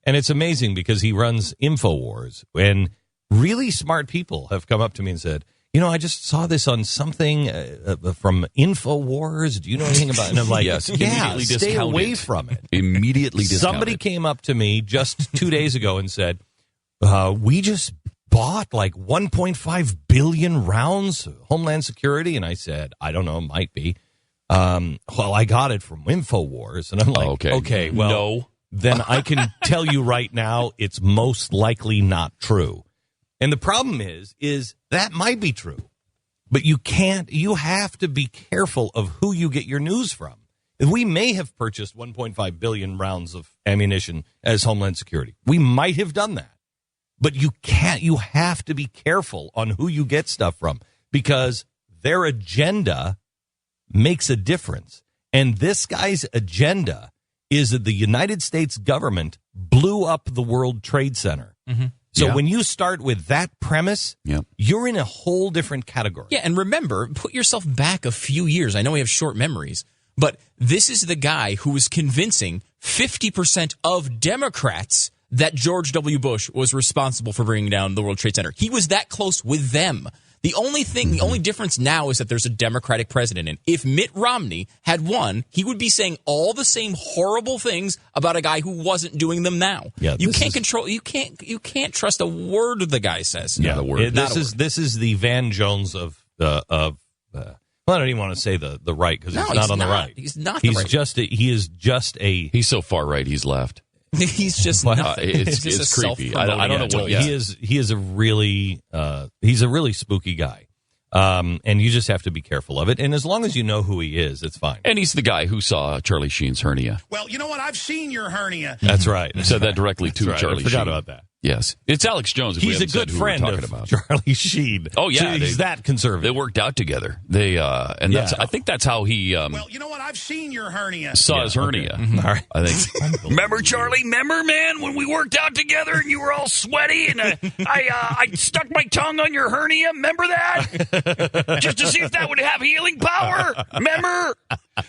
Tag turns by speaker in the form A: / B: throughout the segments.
A: And it's amazing because he runs Infowars, and really smart people have come up to me and said, I just saw this on something from Infowars. Do you know anything about it? And I'm like,
B: yes,
A: yeah, stay away from it.
B: Immediately discount
A: Somebody
B: it.
A: came up to me just 2 days ago and said, we just bought like 1.5 billion rounds of Homeland Security. And I said, I don't know, might be. Well, I got it from Infowars. And I'm like, okay, well,
B: no.
A: Then I can tell you right now it's most likely not true. And the problem is that might be true, but you have to be careful of who you get your news from. We may have purchased 1.5 billion rounds of ammunition as Homeland Security. We might have done that, but you have to be careful on who you get stuff from because their agenda makes a difference. And this guy's agenda is that the United States government blew up the World Trade Center.
C: Mm-hmm.
A: So when you start with that premise, you're in a whole different category.
C: Yeah, and remember, put yourself back a few years. I know we have short memories, but this is the guy who was convincing 50% of Democrats that George W. Bush was responsible for bringing down the World Trade Center. He was that close with them. The only difference now is that there's a Democratic president. And if Mitt Romney had won, he would be saying all the same horrible things about a guy who wasn't doing them now.
A: Yeah,
C: you can't trust a word the guy says.
A: Yeah, this is the Van Jones of well, I don't even want to say the right because he's not on the right.
C: He's not the right.
B: He's so far right he's left.
C: He's just nothing.
B: It's creepy. I don't know what
A: he is a really he's a really spooky guy. And you just have to be careful of it. And as long as you know who he is, it's fine.
B: And he's the guy who saw Charlie Sheen's hernia.
D: Well, you know what? I've seen your hernia.
A: That's right.
B: Said that directly to Charlie Sheen.
A: I forgot about that.
B: Yes. It's Alex Jones.
A: He's a good friend of Charlie Sheen.
B: Oh, yeah.
A: So he's that conservative.
B: They worked out together. I think that's how he
D: well, you know what? I've seen your hernia.
B: Saw his hernia.
A: Okay. Mm-hmm. All right.
B: I think. Remember, Charlie? Remember, man, when we worked out together and you were all sweaty and I stuck my tongue on your hernia? Remember that? Just to see if that would have healing power? Remember?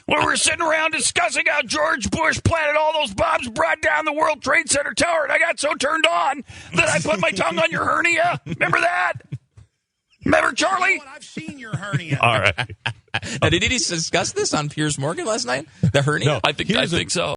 B: When we were sitting around discussing how George Bush planted all those bombs, brought down the World Trade Center tower, and I got so turned on that I put my tongue on your hernia. Remember that? Remember, Charlie?
D: You know what? I've seen your hernia.
A: All right.
C: Now, did he discuss this on Piers Morgan last night? The hernia?
B: No, I think so.